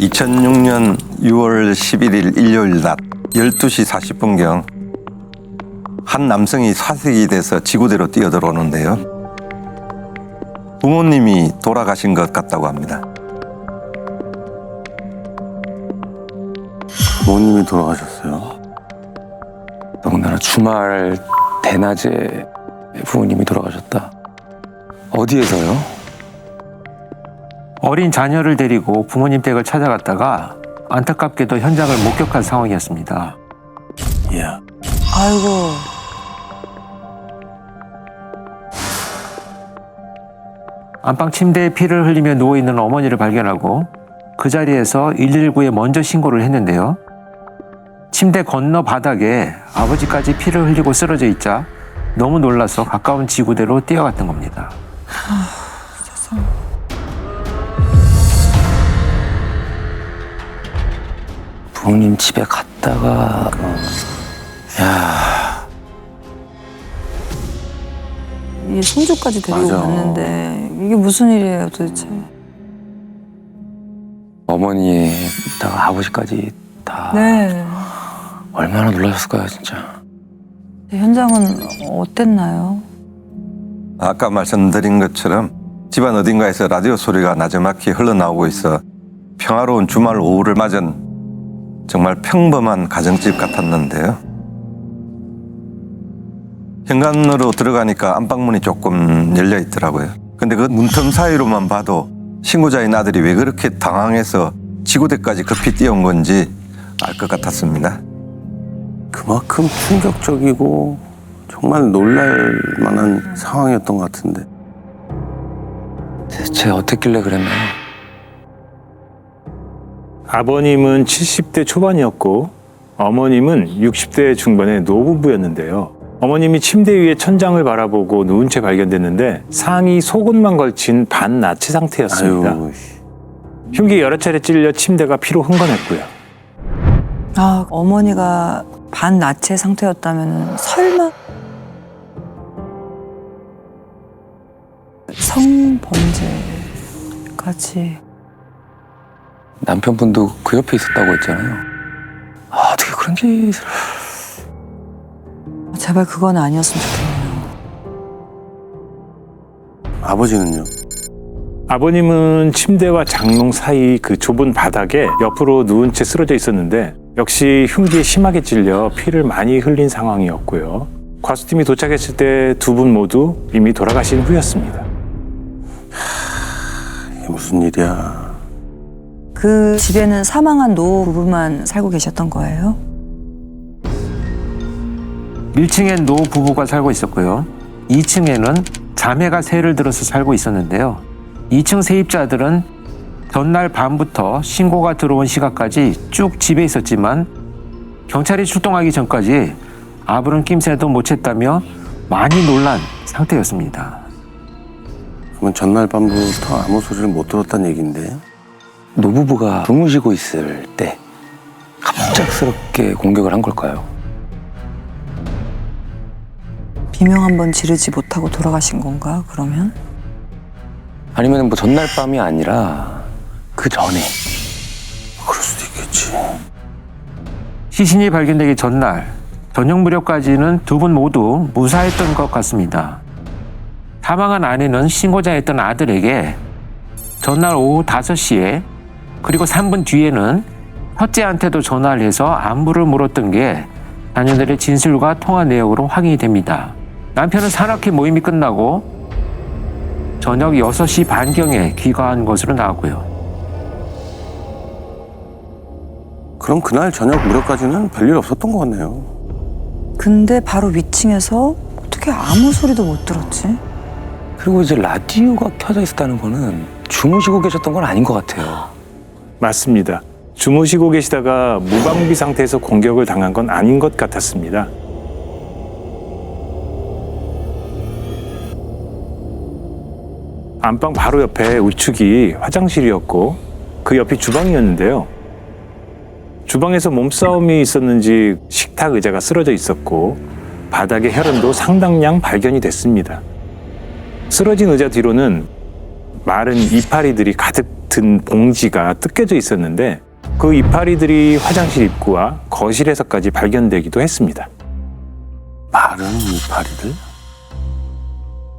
2006년 6월 11일 일요일 낮 12시 40분경 한 남성이 사색이 돼서 지구대로 뛰어들어오는데요. 부모님이 돌아가신 것 같다고 합니다. 부모님이 돌아가셨어요? 더군다나 주말 대낮에 부모님이 돌아가셨다. 어디에서요? 어린 자녀를 데리고 부모님 댁을 찾아갔다가 안타깝게도 현장을 목격한 상황이었습니다. 이야. 아이고. 안방 침대에 피를 흘리며 누워있는 어머니를 발견하고 그 자리에서 119에 먼저 신고를 했는데요. 침대 건너 바닥에 아버지까지 피를 흘리고 쓰러져 있자 너무 놀라서 가까운 지구대로 뛰어갔던 겁니다. 세상에. 부모님 집에 갔다가 이 손주까지 데리고 맞아. 갔는데 이게 무슨 일이에요 도대체. 어머니에다가 아버지까지 다 네. 얼마나 놀라셨을까요 진짜. 현장은 어땠나요? 아까 말씀드린 것처럼 집안 어딘가에서 라디오 소리가 나지막히 흘러나오고 있어 평화로운 주말 오후를 맞은 정말 평범한 가정집 같았는데요. 현관으로 들어가니까 안방문이 조금 열려 있더라고요. 근데 그 문틈 사이로만 봐도 신고자인 아들이 왜 그렇게 당황해서 지구대까지 급히 뛰어온 건지 알 것 같았습니다. 그만큼 충격적이고 정말 놀랄 만한 상황이었던 것 같은데. 대체 어떻길래 그랬나요? 아버님은 70대 초반이었고 어머님은 60대 중반의 노부부였는데요. 어머님이 침대 위에 천장을 바라보고 누운 채 발견됐는데 상의 속옷만 걸친 반나치 상태였습니다. 아유, 흉기 여러 차례 찔려 침대가 피로 흥건했고요. 아 어머니가 반나체 상태였다면 설마 성범죄까지. 남편분도 그 옆에 있었다고 했잖아요. 아, 어떻게 그런 짓을. 제발 그건 아니었으면 좋겠네요. 아버지는요? 아버님은 침대와 장롱 사이 그 좁은 바닥에 옆으로 누운 채 쓰러져 있었는데 역시 흉기에 심하게 찔려 피를 많이 흘린 상황이었고요. 과수팀이 도착했을 때 두 분 모두 이미 돌아가신 후였습니다. 이게 무슨 일이야? 그 집에는 사망한 노부부만 살고 계셨던 거예요? 1층엔 노 부부가 살고 있었고요. 2층에는 자매가 새를 들어서 살고 있었는데요. 2층 세입자들은 전날 밤부터 신고가 들어온 시각까지 쭉 집에 있었지만 경찰이 출동하기 전까지 아무런 낌새도 못 챘다며 많이 놀란 상태였습니다. 그러면 전날 밤부터 아무 소리를 못 들었다는 얘기인데. 노부부가 주무시고 있을 때 갑작스럽게 공격을 한 걸까요? 비명 한번 지르지 못하고 돌아가신 건가 그러면? 아니면 뭐 전날 밤이 아니라 그 전에. 그럴 수도 있겠지. 시신이 발견되기 전날 저녁 무렵까지는 두 분 모두 무사했던 것 같습니다. 사망한 아내는 신고자였던 아들에게 전날 오후 5시에 그리고 3분 뒤에는 첫째한테도 전화를 해서 안부를 물었던 게 자녀들의 진술과 통화 내역으로 확인이 됩니다. 남편은 산악회 모임이 끝나고 저녁 6시 반경에 귀가한 것으로 나왔고요. 그럼 그날 저녁 무렵까지는 별일 없었던 것 같네요. 근데 바로 위층에서 어떻게 아무 소리도 못 들었지? 그리고 이제 라디오가 켜져 있었다는 거는 주무시고 계셨던 건 아닌 것 같아요. 맞습니다. 주무시고 계시다가 무방비 상태에서 공격을 당한 건 아닌 것 같았습니다. 안방 바로 옆에 우측이 화장실이었고 그 옆이 주방이었는데요. 주방에서 몸싸움이 있었는지 식탁 의자가 쓰러져 있었고 바닥에 혈흔도 상당량 발견이 됐습니다. 쓰러진 의자 뒤로는 마른 이파리들이 가득 같은 봉지가 뜯겨져 있었는데 그 이파리들이 화장실 입구와 거실에서까지 발견되기도 했습니다. 마른 이파리들?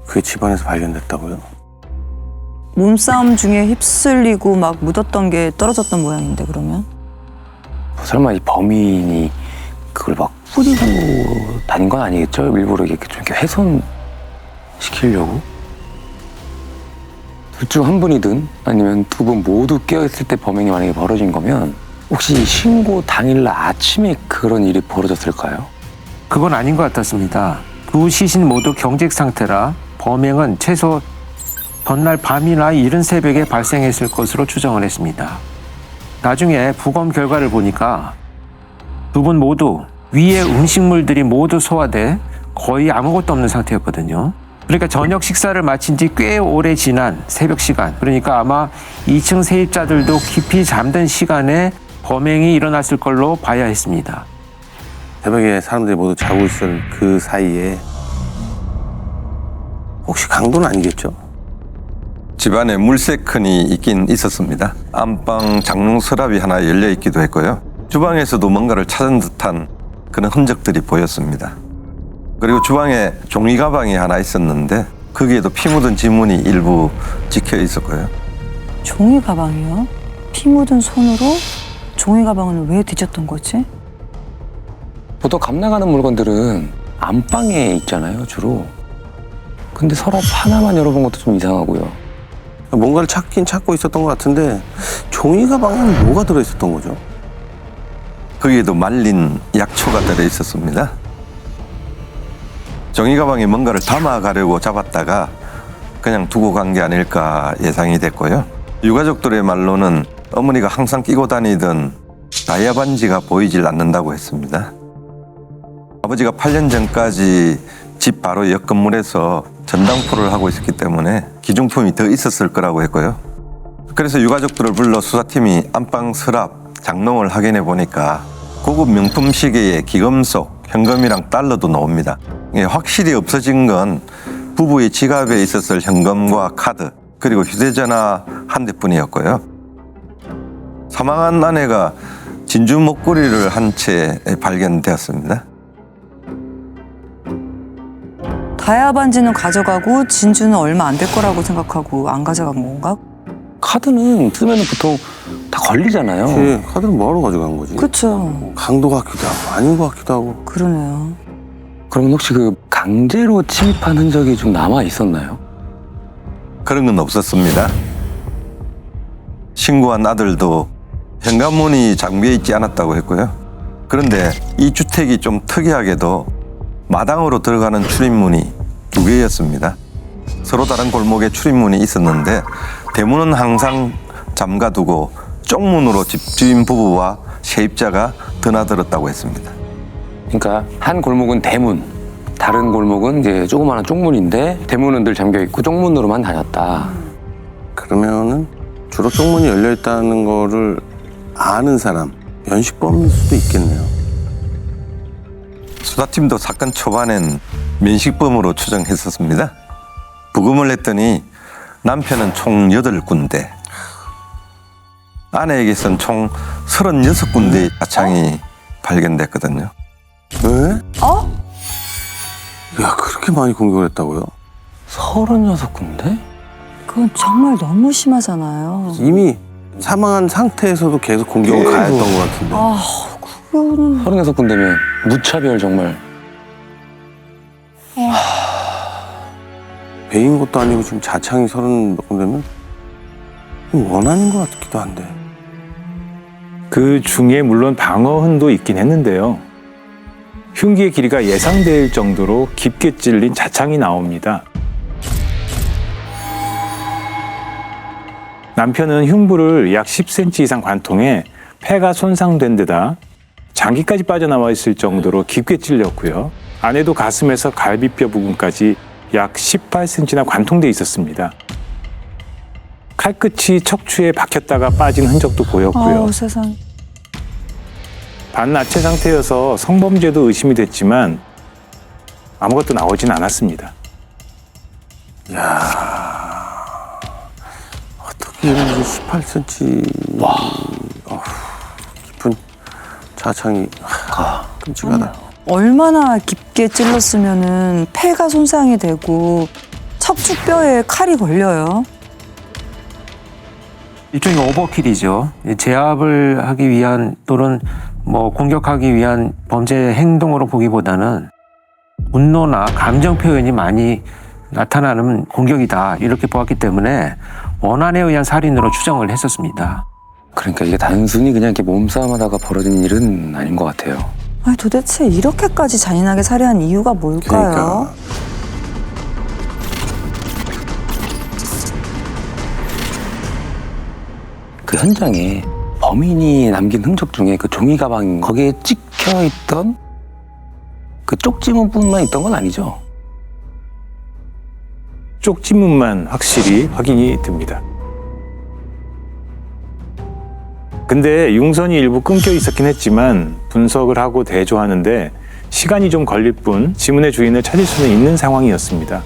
그게 집안에서 발견됐다고요? 몸싸움 중에 휩쓸리고 막 묻었던 게 떨어졌던 모양인데 그러면? 설마 이 범인이 그걸 막 뿌리고 다닌 건 아니겠죠? 일부러 이렇게 좀 이렇게 훼손시키려고? 둘 중 한 분이든 아니면 두 분 모두 깨어있을 때 범행이 만약에 벌어진 거면 혹시 신고 당일날 아침에 그런 일이 벌어졌을까요? 그건 아닌 것 같았습니다. 두 시신 모두 경직 상태라 범행은 최소 전날 밤이나 이른 새벽에 발생했을 것으로 추정을 했습니다. 나중에 부검 결과를 보니까 두 분 모두 위에 음식물들이 모두 소화돼 거의 아무것도 없는 상태였거든요. 그러니까 저녁 식사를 마친 지 꽤 오래 지난 새벽 시간, 그러니까 아마 2층 세입자들도 깊이 잠든 시간에 범행이 일어났을 걸로 봐야 했습니다. 새벽에 사람들이 모두 자고 있을 그 사이에 혹시 강도는 아니겠죠? 집안에 물세큰이 있긴 있었습니다. 안방 장롱 서랍이 하나 열려 있기도 했고요. 주방에서도 뭔가를 찾은 듯한 그런 흔적들이 보였습니다. 그리고 주방에 종이 가방이 하나 있었는데 거기에도 피 묻은 지문이 일부 찍혀 있었고요. 종이 가방이요? 피 묻은 손으로 종이 가방을 왜 뒤졌던 거지? 보통 감 나가는 물건들은 안방에 있잖아요, 주로. 근데 서랍 하나만 열어본 것도 좀 이상하고요. 뭔가를 찾긴 찾고 있었던 것 같은데 종이 가방에는 뭐가 들어있었던 거죠? 거기에도 말린 약초가 들어 있었습니다. 종이 가방에 뭔가를 담아가려고 잡았다가 그냥 두고 간 게 아닐까 예상이 됐고요. 유가족들의 말로는 어머니가 항상 끼고 다니던 다이아 반지가 보이질 않는다고 했습니다. 아버지가 8년 전까지 집 바로 옆 건물에서 전당포를 하고 있었기 때문에 기중품이 더 있었을 거라고 했고요. 그래서 유가족들을 불러 수사팀이 안방 서랍, 장롱을 확인해 보니까 고급 명품 시계에 기금속, 현금이랑 달러도 나옵니다. 확실히 없어진 건 부부의 지갑에 있었을 현금과 카드, 그리고 휴대전화 한 대뿐이었고요. 사망한 아내가 진주 목걸이를 한 채 발견되었습니다. 다이아 반지는 가져가고 진주는 얼마 안 될 거라고 생각하고 안 가져간 건가? 카드는 쓰면 보통 다 걸리잖아요. 그 카드는 뭐하러 가져간 거지? 그쵸. 강도 같기도 하고 아닌 것 같기도 하고. 그러네요. 그러면 혹시 그 강제로 침입한 흔적이 좀 남아 있었나요? 그런 건 없었습니다. 신고한 아들도 현관문이 잠겨 있지 않았다고 했고요. 그런데 이 주택이 좀 특이하게도 마당으로 들어가는 출입문이 2개였습니다. 서로 다른 골목에 출입문이 있었는데 대문은 항상 잠가두고 쪽문으로 집주인 부부와 세입자가 드나들었다고 했습니다. 그러니까 한 골목은 대문, 다른 골목은 이제 조그마한 쪽문인데 대문은 늘 잠겨 있고 쪽문으로만 다녔다. 그러면은 주로 쪽문이 열려 있다는 거를 아는 사람, 면식범일 수도 있겠네요. 수사팀도 사건 초반엔 면식범으로 추정했었습니다. 부검을 했더니 남편은 총 8군데, 아내에게선 총 36군데의 가창이 발견됐거든요. 왜? 어? 야, 그렇게 많이 공격을 했다고요? 36군데? 그건 정말 너무 심하잖아요. 이미 사망한 상태에서도 계속 공격을 가했던 것 같은데. 아, 그거는 36군데면 무차별 정말. 배인 것도 아니고 지금 자창이 30몇 군데면 원한인 것 같기도 한데. 그 중에 물론 방어흔도 있긴 했는데요. 흉기의 길이가 예상될 정도로 깊게 찔린 자창이 나옵니다. 남편은 흉부를 약 10cm 이상 관통해 폐가 손상된 데다 장기까지 빠져나와 있을 정도로 깊게 찔렸고요. 아내도 가슴에서 갈비뼈 부분까지 약 18cm나 관통돼 있었습니다. 칼끝이 척추에 박혔다가 빠진 흔적도 보였고요. 아우 세상. 반나체 상태여서 성범죄도 의심이 됐지만 아무것도 나오진 않았습니다. 어떻게 이런 18cm. 와. 깊은 자창이 끔찍하다. 얼마나 깊게 찔렀으면은 폐가 손상이 되고 척추뼈에 칼이 걸려요. 일종의 오버킬이죠. 제압을 하기 위한 또는 뭐 공격하기 위한 범죄 행동으로 보기보다는 분노나 감정 표현이 많이 나타나는 공격이다 이렇게 보았기 때문에 원한에 의한 살인으로 추정을 했었습니다. 그러니까 이게 단순히 그냥 이렇게 몸싸움하다가 벌어진 일은 아닌 것 같아요. 아니 도대체 이렇게까지 잔인하게 살해한 이유가 뭘까요? 그러니까. 그 현장에 범인이 남긴 흔적 중에 그 종이 가방 거기에 찍혀 있던 그 쪽지문뿐만 있던 건 아니죠? 쪽지문만 확실히 확인이 됩니다. 근데 융선이 일부 끊겨 있었긴 했지만 분석을 하고 대조하는데 시간이 좀 걸릴 뿐 지문의 주인을 찾을 수는 있는 상황이었습니다.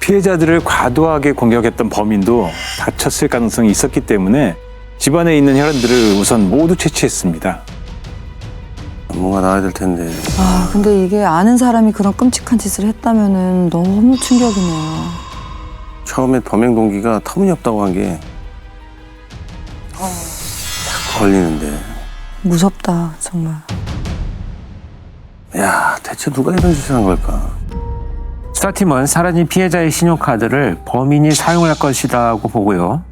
피해자들을 과도하게 공격했던 범인도 다쳤을 가능성이 있었기 때문에 집안에 있는 혈흔들을 우선 모두 채취했습니다. 뭔가 나와야 될 텐데. 아 근데 이게 아는 사람이 그런 끔찍한 짓을 했다면은 너무 충격이네요. 처음에 범행 동기가 터무니없다고 한 게 걸리는데. 무섭다 정말. 야, 대체 누가 이런 짓을 한 걸까? 수사팀은 사라진 피해자의 신용카드를 범인이 사용할 것이라고 보고요.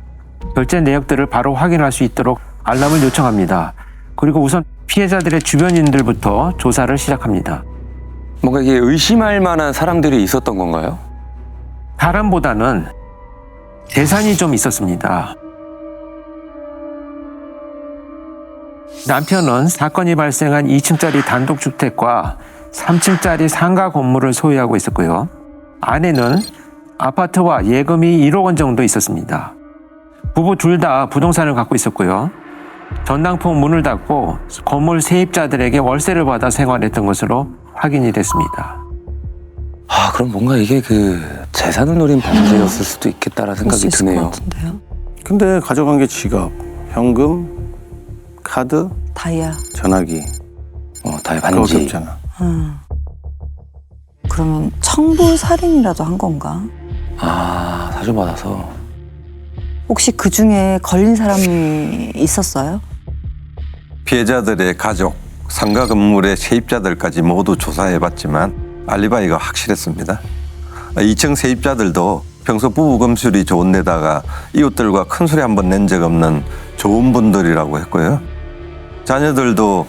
결제 내역들을 바로 확인할 수 있도록 알람을 요청합니다. 그리고 우선 피해자들의 주변인들부터 조사를 시작합니다. 뭔가 이게 의심할 만한 사람들이 있었던 건가요? 사람보다는 재산이 좀 있었습니다. 남편은 사건이 발생한 2층짜리 단독주택과 3층짜리 상가 건물을 소유하고 있었고요. 아내는 아파트와 예금이 1억 원 정도 있었습니다. 부부 둘 다 부동산을 갖고 있었고요. 전당포 문을 닫고 건물 세입자들에게 월세를 받아 생활했던 것으로 확인이 됐습니다. 아, 그럼 뭔가 이게 그 재산을 노린 범죄였을 수도 있겠다라는 그럴 수 생각이 있을 것 드네요. 같은데요. 근데 가져간 게 지갑, 현금, 카드, 다이아. 전화기. 다이 그거밖에 반지. 없잖아. 그러면 청부 살인이라도 한 건가? 아, 사주받아서. 혹시 그 중에 걸린 사람이 있었어요? 피해자들의 가족, 상가 건물의 세입자들까지 모두 조사해봤지만 알리바이가 확실했습니다. 2층 세입자들도 평소 부부 금술이 좋은 데다가 이웃들과 큰 소리 한 번 낸 적 없는 좋은 분들이라고 했고요. 자녀들도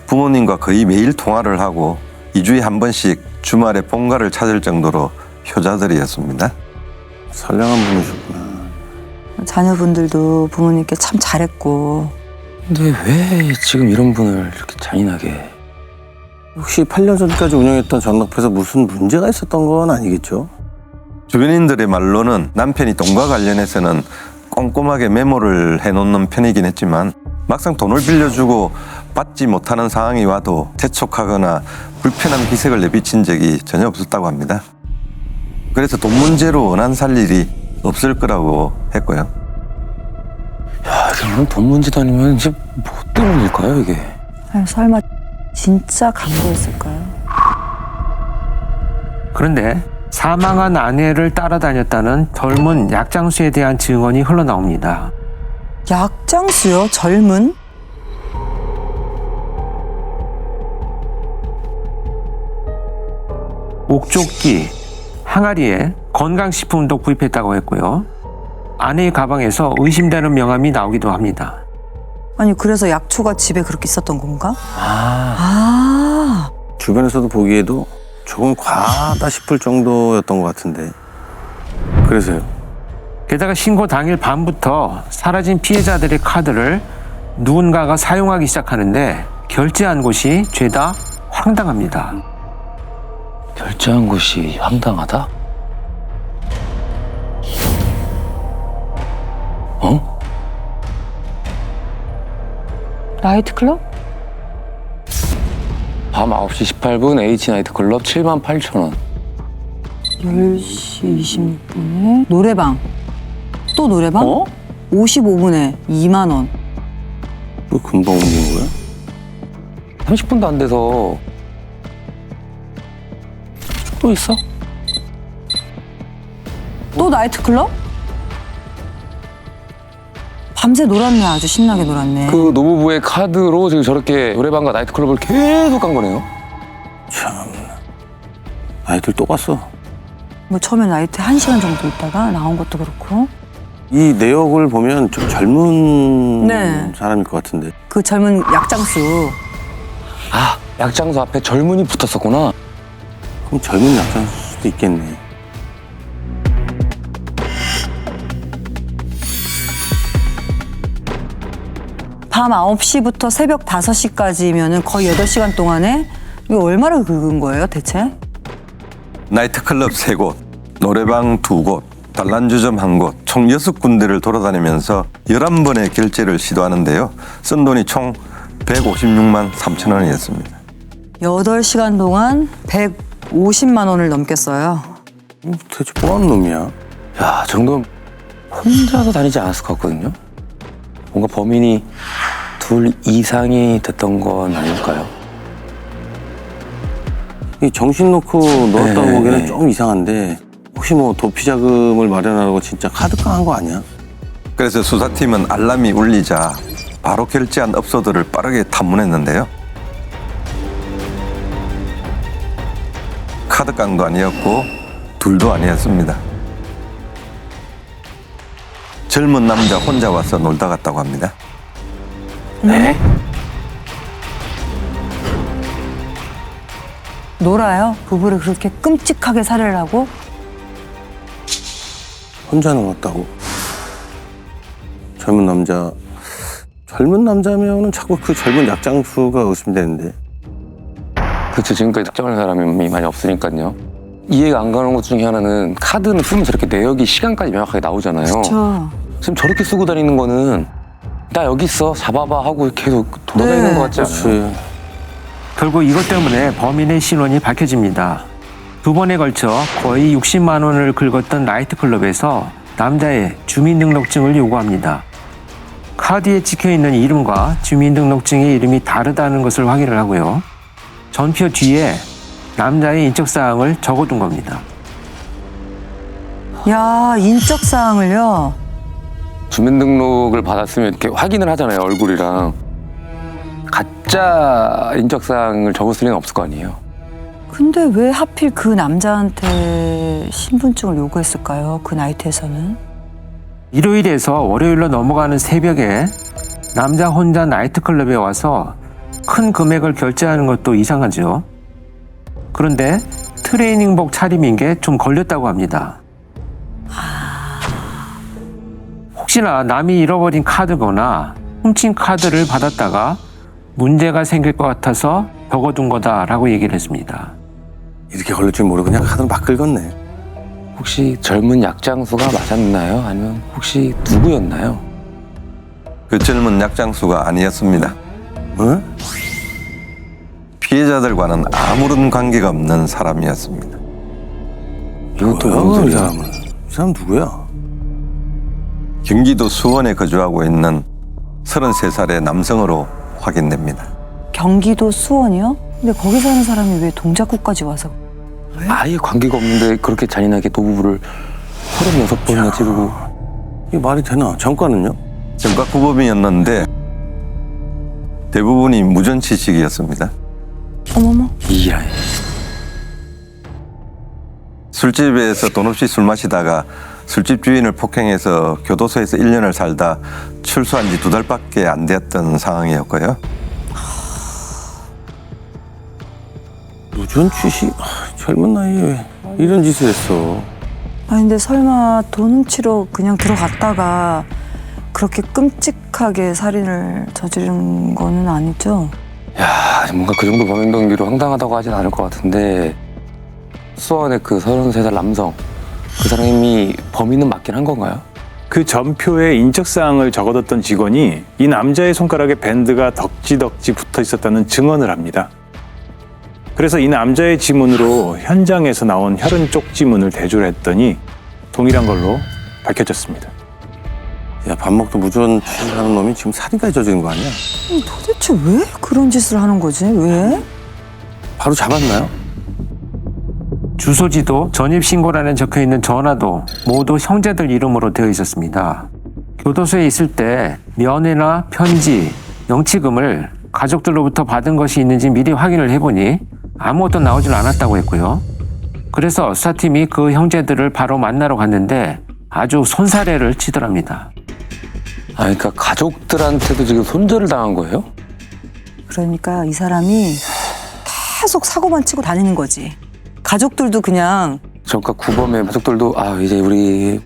부모님과 거의 매일 통화를 하고 2주에 한 번씩 주말에 본가를 찾을 정도로 효자들이었습니다. 선량한 분이셨구나. 자녀분들도 부모님께 참 잘했고. 근데 왜 지금 이런 분을 이렇게 잔인하게. 혹시 8년 전까지 운영했던 전납에서 무슨 문제가 있었던 건 아니겠죠? 주변인들의 말로는 남편이 돈과 관련해서는 꼼꼼하게 메모를 해놓는 편이긴 했지만 막상 돈을 빌려주고 받지 못하는 상황이 와도 재촉하거나 불편한 기색을 내비친 적이 전혀 없었다고 합니다. 그래서 돈 문제로 원한 살 일이 없을 거라고 했고요. 야, 그럼 돈 문제도 아니면 이제 뭐 때문일까요, 이게? 아유, 설마 진짜 강도였을까요? 그런데 사망한 아내를 따라다녔다는 젊은 약장수에 대한 증언이 흘러나옵니다. 약장수요? 젊은? 옥조끼, 항아리에 건강식품도 구입했다고 했고요. 아내의 가방에서 의심되는 명함이 나오기도 합니다. 아니 그래서 약초가 집에 그렇게 있었던 건가? 아, 주변에서도 보기에도 조금 과하다 싶을 정도였던 것 같은데. 그래서요. 게다가 신고 당일 밤부터 사라진 피해자들의 카드를 누군가가 사용하기 시작하는데 결제한 곳이 죄다 황당합니다. 결제한 것이 황당하다? 어? 나이트클럽? 밤 9시 18분 H나이트클럽 78,000원. 10시 26분에 노래방. 또 노래방? 어? 55분에 2만 원. 왜 금방 옮긴 거야? 30분도 안 돼서 또 있어? 또 나이트클럽? 밤새 놀았네. 아주 신나게 놀았네. 그 노부부의 카드로 지금 저렇게 노래방과 나이트클럽을 계속 간 거네요. 참. 아이들 또 갔어. 뭐 처음에 나이트 1시간 정도 있다가 나온 것도 그렇고. 이 내역을 보면 좀 젊은 네. 사람일 것 같은데. 그 젊은 약장수. 아, 약장수 앞에 젊은이 붙었었구나. 그럼 젊은 약자일 수도 있겠네. 밤 9시부터 새벽 5시까지면은 거의 8시간 동안에 이거 얼마를 긁은 거예요, 대체? 나이트클럽 3곳, 노래방 2곳, 단란주점 1곳, 총 6군데를 돌아다니면서 11번의 결제를 시도하는데요. 쓴 돈이 총 156만 3천 원이었습니다. 8시간 동안 150만 원을 넘게 써요. 대체 뭐하는 놈이야? 야, 저 정도면 혼자서 다니지 않았을 것 같거든요. 뭔가 범인이 둘 이상이 됐던 건 아닐까요? 이 정신 놓고 넣었다고 네, 보기에는 네. 좀 이상한데 혹시 뭐 도피 자금을 마련하라고 진짜 카드깡 한 거 아니야? 그래서 수사팀은 알람이 울리자 바로 결제한 업소들을 빠르게 탐문했는데요. 카드깡도 아니었고 둘도 아니었습니다. 젊은 남자 혼자 와서 놀다 갔다고 합니다. 네? 놀아요? 부부를 그렇게 끔찍하게 살해를 하고? 혼자 남았다고. 젊은 남자. 젊은 남자면은 자꾸 그 젊은 약장수가 의심되는데. 그렇죠. 지금까지 특정할 사람이 많이 없으니까요. 이해가 안 가는 것 중에 하나는 카드는 쓰면 저렇게 내역이 시간까지 명확하게 나오잖아요. 그렇죠. 지금 저렇게 쓰고 다니는 거는 나 여기 있어 잡아봐 하고 계속 돌아다니는 네. 것 같지 않아요? 그렇지. 결국 이것 때문에 범인의 신원이 밝혀집니다. 2번에 걸쳐 거의 60만 원을 긁었던 나이트클럽에서 남자의 주민등록증을 요구합니다. 카드에 찍혀있는 이름과 주민등록증의 이름이 다르다는 것을 확인을 하고요. 전표 뒤에 남자의 인적사항을 적어둔 겁니다. 야, 인적사항을요? 주민등록을 받았으면 이렇게 확인을 하잖아요, 얼굴이랑. 가짜 인적사항을 적었을 리는 없을 거 아니에요. 근데 왜 하필 그 남자한테 신분증을 요구했을까요? 그 나이트에서는? 일요일에서 월요일로 넘어가는 새벽에 남자 혼자 나이트클럽에 와서 큰 금액을 결제하는 것도 이상하죠. 그런데 트레이닝복 차림인 게 좀 걸렸다고 합니다. 혹시나 남이 잃어버린 카드거나 훔친 카드를 받았다가 문제가 생길 것 같아서 적어둔 거다라고 얘기를 했습니다. 이렇게 걸릴 줄 모르고 그냥 카드를 막 긁었네. 혹시 젊은 약장수가 맞았나요? 아니면 혹시 누구였나요? 그 젊은 약장수가 아니었습니다. 응? 피해자들과는 아무런 관계가 없는 사람이었습니다. 이건 또 뭐야, 무슨 이 소리야? 사람은? 이 사람 누구야? 경기도 수원에 거주하고 있는 33살의 남성으로 확인됩니다. 경기도 수원이요? 근데 거기 사는 사람이 왜 동작구까지 와서? 아예 관계가 없는데 그렇게 잔인하게 노부부를 36번이나 찌르고. 이게 말이 되나? 전과는요? 전과구범이었는데 대부분이 무전취직이었습니다. 어머머. 이라이. 술집에서 돈 없이 술 마시다가 술집 주인을 폭행해서 교도소에서 1년을 살다 출소한 지 2달밖에 안 되었던 상황이었고요. 무전 취식? 젊은 나이에 왜 이런 짓을 했어? 아니 근데 설마 돈 훔치러 그냥 들어갔다가 그렇게 끔찍하게 살인을 저지른 거는 아니죠? 야, 뭔가 그 정도 범행 동기로 황당하다고 하진 않을 것 같은데 수원의 그 33살 남성 그 사람이 범인은 맞긴 한 건가요? 그 전표에 인적사항을 적어뒀던 직원이 이 남자의 손가락에 밴드가 덕지덕지 붙어 있었다는 증언을 합니다. 그래서 이 남자의 지문으로 현장에서 나온 혈흔 쪽지문을 대조를 했더니 동일한 걸로 밝혀졌습니다. 야, 밥 먹도 무전 추진하는 놈이 지금 살인까지 저지른 거 아니야? 도대체 왜 그런 짓을 하는 거지? 왜? 바로 잡았나요? 주소지도 전입신고란에 적혀있는 전화도 모두 형제들 이름으로 되어 있었습니다. 교도소에 있을 때 면회나 편지, 영치금을 가족들로부터 받은 것이 있는지 미리 확인을 해보니 아무것도 나오질 않았다고 했고요. 그래서 수사팀이 그 형제들을 바로 만나러 갔는데 아주 손사래를 치더랍니다. 아, 그러니까 가족들한테도 지금 손절을 당한 거예요? 그러니까 이 사람이 계속 사고만 치고 다니는 거지. 가족들도 그냥 그러니까 구범의 가족들도 아 이제 우리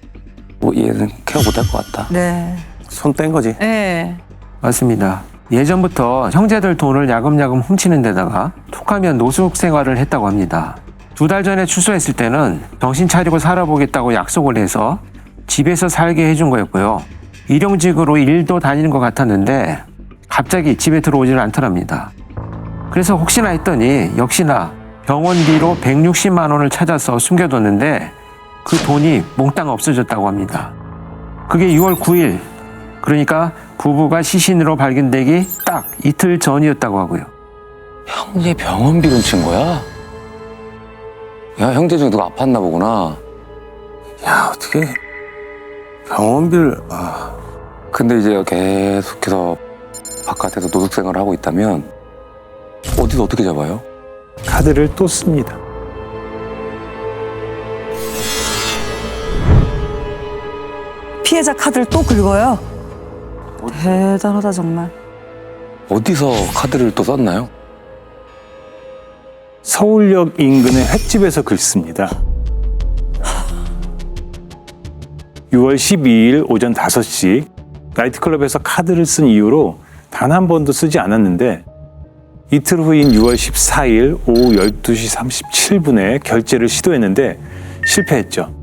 뭐 얘는 케어 못할 것 같다. 네. 손 뗀 거지. 네. 맞습니다. 예전부터 형제들 돈을 야금야금 훔치는 데다가 툭하면 노숙 생활을 했다고 합니다. 2달 전에 출소했을 때는 정신 차리고 살아보겠다고 약속을 해서 집에서 살게 해준 거였고요. 일용직으로 일도 다니는 것 같았는데 갑자기 집에 들어오질 않더랍니다. 그래서 혹시나 했더니 역시나 병원비로 160만 원을 찾아서 숨겨뒀는데 그 돈이 몽땅 없어졌다고 합니다. 그게 6월 9일, 그러니까 부부가 시신으로 발견되기 딱 이틀 전이었다고 하고요. 형제 병원비 훔친 거야? 야, 형제 중에 누가 아팠나 보구나. 야, 어떻게 병원비를 근데 이제 계속해서 바깥에서 노숙 생활을 하고 있다면 어디서 어떻게 잡아요? 카드를 또 씁니다. 피해자 카드를 또 긁어요. 대단하다 정말. 어디서 카드를 또 썼나요? 서울역 인근의 횟집에서 긁습니다. 6월 12일 오전 5시 나이트클럽에서 카드를 쓴 이후로 단 한 번도 쓰지 않았는데 이틀 후인 6월 14일 오후 12시 37분에 결제를 시도했는데 실패했죠.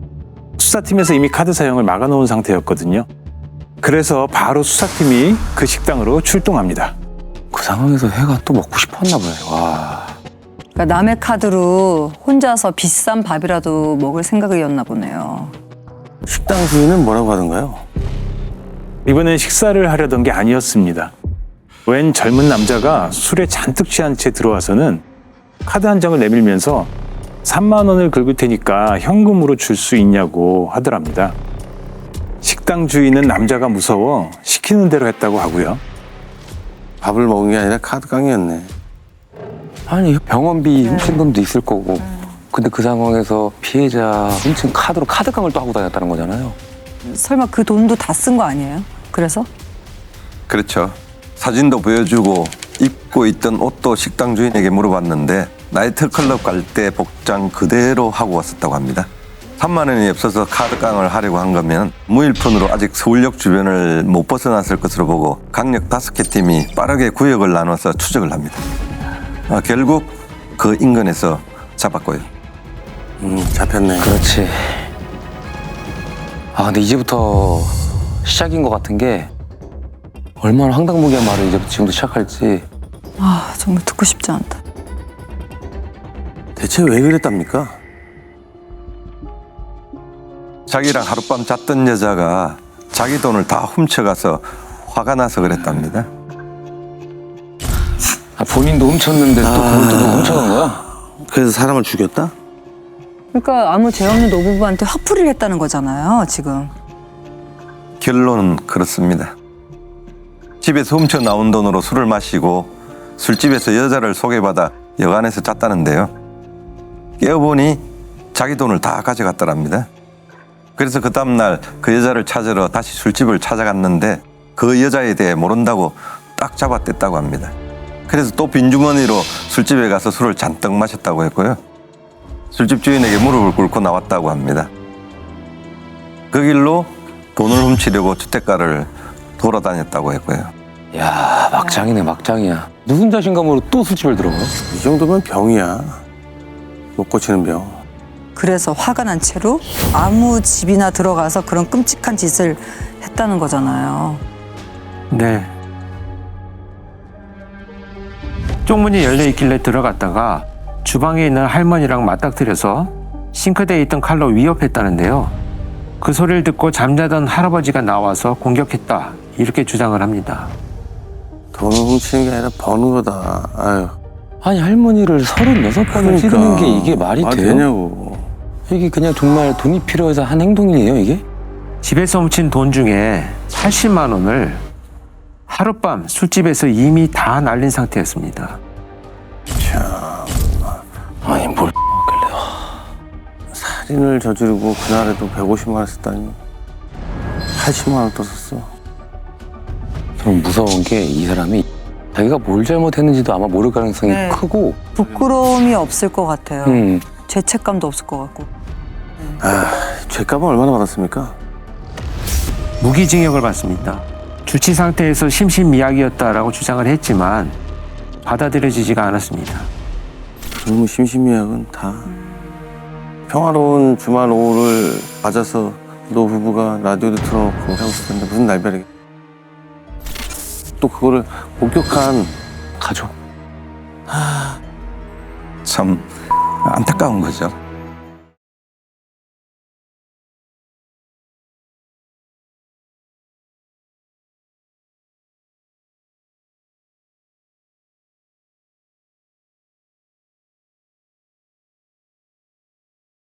수사팀에서 이미 카드 사용을 막아놓은 상태였거든요. 그래서 바로 수사팀이 그 식당으로 출동합니다. 그 상황에서 해가 또 먹고 싶었나 봐요. 와. 그러니까 남의 카드로 혼자서 비싼 밥이라도 먹을 생각이었나 보네요. 식당 주인은 뭐라고 하던가요? 이번엔 식사를 하려던 게 아니었습니다. 웬 젊은 남자가 술에 잔뜩 취한 채 들어와서는 카드 한 장을 내밀면서 3만 원을 긁을 테니까 현금으로 줄 수 있냐고 하더랍니다. 식당 주인은 남자가 무서워 시키는 대로 했다고 하고요. 밥을 먹은 게 아니라 카드 깡이었네. 아니 병원비 훔친 돈도 있을 거고 근데 그 상황에서 피해자 훔친 카드로 카드깡을 또 하고 다녔다는 거잖아요. 설마 그 돈도 다 쓴 거 아니에요? 그래서? 그렇죠. 사진도 보여주고 입고 있던 옷도 식당 주인에게 물어봤는데 나이트클럽 갈 때 복장 그대로 하고 왔었다고 합니다. 3만 원이 없어서 카드깡을 하려고 한 거면 무일푼으로 아직 서울역 주변을 못 벗어났을 것으로 보고 강력 5개 팀이 빠르게 구역을 나눠서 추적을 합니다. 결국 그 인근에서 잡았고요. 잡혔네. 그렇지. 아 근데 이제부터 시작인 것 같은 게 얼마나 황당무계한 말을 이제부터 지금도 시작할지. 아 정말 듣고 싶지 않다. 대체 왜 그랬답니까? 자기랑 하룻밤 잤던 여자가 자기 돈을 다 훔쳐가서 화가 나서 그랬답니다. 아, 본인도 훔쳤는데 또 그걸 또 누가 훔쳐간 거야? 그래서 사람을 죽였다? 그러니까 아무 죄 없는 노부부한테 화풀이를 했다는 거잖아요 지금. 결론은 그렇습니다. 집에서 훔쳐 나온 돈으로 술을 마시고 술집에서 여자를 소개받아 여관에서 잤다는데요. 깨어보니 자기 돈을 다 가져갔더랍니다. 그래서 그 다음날 그 여자를 찾으러 다시 술집을 찾아갔는데 그 여자에 대해 모른다고 딱 잡아댔다고 합니다. 그래서 또 빈주머니로 술집에 가서 술을 잔뜩 마셨다고 했고요. 술집 주인에게 무릎을 꿇고 나왔다고 합니다. 그 길로 돈을 훔치려고 주택가를 돌아다녔다고 했고요. 야 막장이네 막장이야. 무슨 자신감으로 또 술집을 들어가요? 이 정도면 병이야. 못 고치는 병. 그래서 화가 난 채로 아무 집이나 들어가서 그런 끔찍한 짓을 했다는 거잖아요. 네. 쪽문이 열려 있길래 들어갔다가 주방에 있는 할머니랑 맞닥뜨려서 싱크대에 있던 칼로 위협했다는데요. 그 소리를 듣고 잠자던 할아버지가 나와서 공격했다. 이렇게 주장을 합니다. 돈을 훔치는 게 아니라 버는 거다. 아유. 아니 할머니를 36번을 찌르는 게 이게 말이 돼요? 되냐고. 이게 그냥 정말 돈이 필요해서 한 행동이에요 이게? 집에서 훔친 돈 중에 80만 원을 하룻밤 술집에서 이미 다 날린 상태였습니다. 아니 뭘 살인을 저지르고 그날에도 150만 원 썼다니. 80만 원 또 썼어. 좀 무서운 게 이 사람이 자기가 뭘 잘못했는지도 아마 모를 가능성이 네. 크고 부끄러움이 없을 것 같아요. 죄책감도 없을 것 같고. 아, 죄값은 얼마나 받았습니까? 무기징역을 받습니다. 주치 상태에서 심신미약이었다라고 주장을 했지만 받아들여지지가 않았습니다. 너무 심신미약은 다 평화로운 주말 오후를 맞아서 노 부부가 라디오도 틀어놓고 하고 있을 텐데 무슨 날벼락이. 또 그거를 목격한 가족 참 안타까운 거죠.